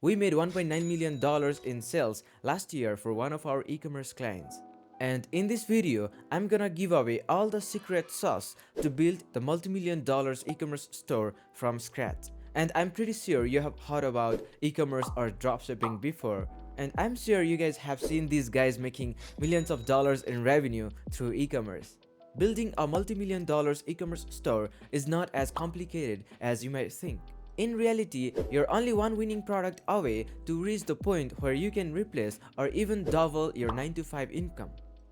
We made $1.9 million in sales last year for one of our e-commerce clients. And in this video, I'm gonna give away all the secret sauce to build the multi-million dollars e-commerce store from scratch. And I'm pretty sure you have heard about e-commerce or dropshipping before. And I'm sure you guys have seen these guys making millions of dollars in revenue through e-commerce. Building a multi-million dollars e-commerce store is not as complicated as you might think. In reality, you're only one winning product away to reach the point where you can replace or even double your 9 to 5 income.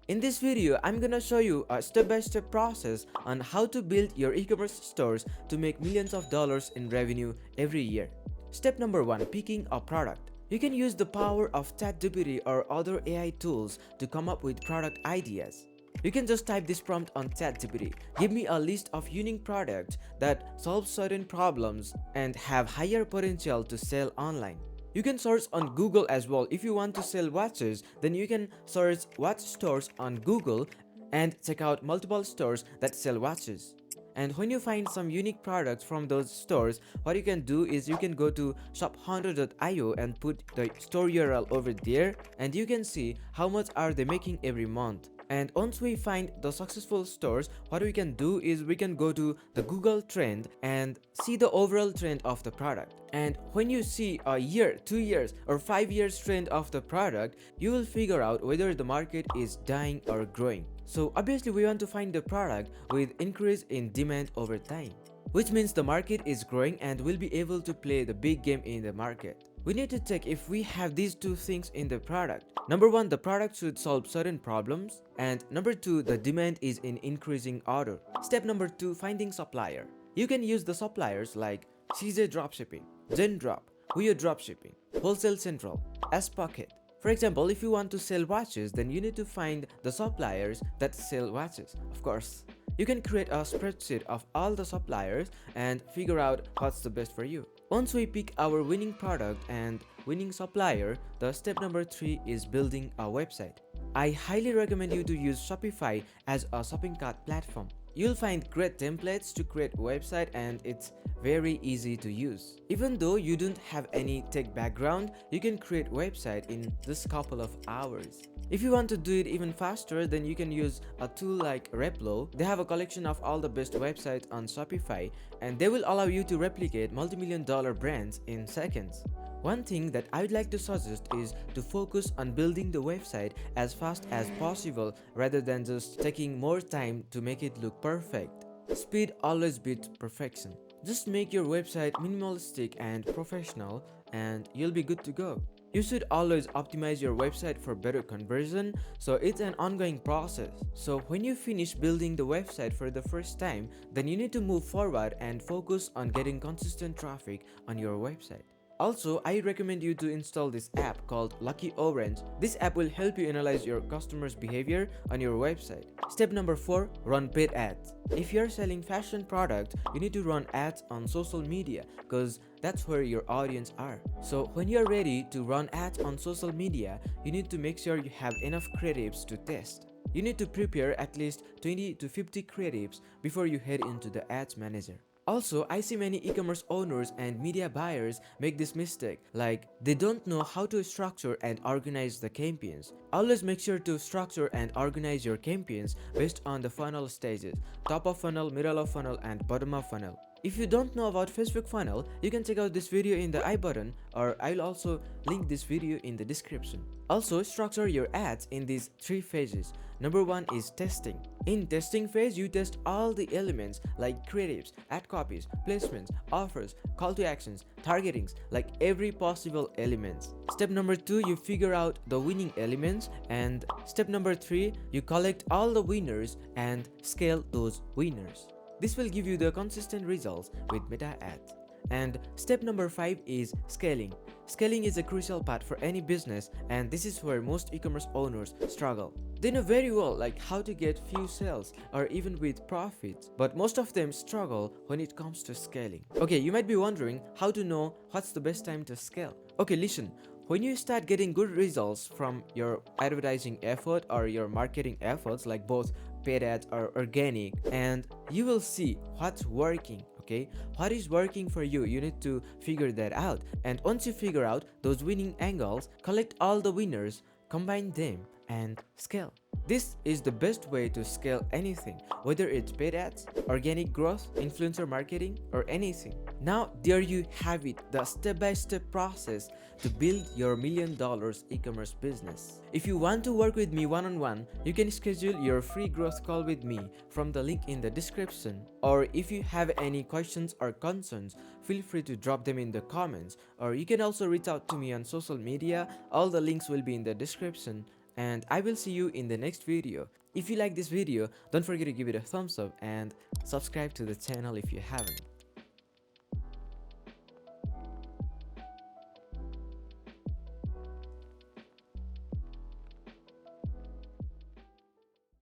In this video, I'm gonna show you a step-by-step process on how to build your e-commerce stores to make millions of dollars in revenue every year. Step number 1. Picking a product. You can use the power of ChatGPT or other AI tools to come up with product ideas. You can just type this prompt on ChatGPT. Give me a list of unique products that solve certain problems and have higher potential to sell online. You can search on Google as well. If you want to sell watches, then you can search watch stores on Google and check out multiple stores that sell watches. And when you find some unique products from those stores, what you can do is you can go to shophunter.io and put the store URL over there, and you can see how much are they making every month. And once we find the successful stores, what we can do is we can go to the Google trend and see the overall trend of the product. And when you see a year, 2 years or 5 years trend of the product, you will figure out whether the market is dying or growing. So obviously we want to find the product with increase in demand over time, which means the market is growing and we'll be able to play the big game in the market. We need to check if we have these two things in the product. Number 1, the product should solve certain problems, and number 2, the demand is in increasing order. Step number 2, finding supplier. You can use the suppliers like CJ Dropshipping, GenDrop, Huyo Dropshipping, Wholesale Central, S-Pocket. For example, if you want to sell watches, then you need to find the suppliers that sell watches, of course. You can create a spreadsheet of all the suppliers and figure out what's the best for you. Once we pick our winning product and winning supplier, the step number 3 is building a website. I highly recommend you to use Shopify as a shopping cart platform. You'll find great templates to create a website and it's very easy to use. Even though you don't have any tech background, you can create a website in just a couple of hours. If you want to do it even faster, then you can use a tool like Replo. They have a collection of all the best websites on Shopify and they will allow you to replicate multi-million dollar brands in seconds. One thing that I would like to suggest is to focus on building the website as fast as possible rather than just taking more time to make it look perfect. Speed always beats perfection. Just make your website minimalistic and professional and you'll be good to go. You should always optimize your website for better conversion, so it's an ongoing process. So when you finish building the website for the first time, then you need to move forward and focus on getting consistent traffic on your website. Also, I recommend you to install this app called Lucky Orange. This app will help you analyze your customers' behavior on your website. Step number 4, run paid ads. If you're selling fashion product, you need to run ads on social media because that's where your audience are. So when you're ready to run ads on social media, you need to make sure you have enough creatives to test. You need to prepare at least 20 to 50 creatives before you head into the ads manager. Also, I see many e-commerce owners and media buyers make this mistake, like they don't know how to structure and organize the campaigns. Always make sure to structure and organize your campaigns based on the funnel stages: top of funnel, middle of funnel, and bottom of funnel. If you don't know about Facebook funnel, you can check out this video in the I button, or I'll also link this video in the description. Also, structure your ads in these 3 phases. Number 1 is testing. In testing phase, you test all the elements like creatives, ad copies, placements, offers, call to actions, targetings, like every possible elements. Step number 2, you figure out the winning elements, and step number 3, you collect all the winners and scale those winners. This will give you the consistent results with meta ads. And step number 5 is scaling. Scaling is a crucial part for any business, and this is where most e-commerce owners struggle. They know very well like how to get few sales or even with profits, but most of them struggle when it comes to scaling. Okay, you might be wondering how to know what's the best time to scale. Okay, listen. When you start getting good results from your advertising effort or your marketing efforts, like both paid ads or organic, and you will see what's working. Okay, what is working for you? You need to figure that out. And once you figure out those winning angles, collect all the winners, combine them, and scale. This is the best way to scale anything, whether it's paid ads, organic growth, influencer marketing, or anything. Now, there you have it, the step-by-step process to build your $1,000,000 e-commerce business. If you want to work with me one-on-one, you can schedule your free growth call with me from the link in the description. Or if you have any questions or concerns, feel free to drop them in the comments. Or you can also reach out to me on social media. All the links will be in the description. And I will see you in the next video. If you like this video, don't forget to give it a thumbs up and subscribe to the channel if you haven't.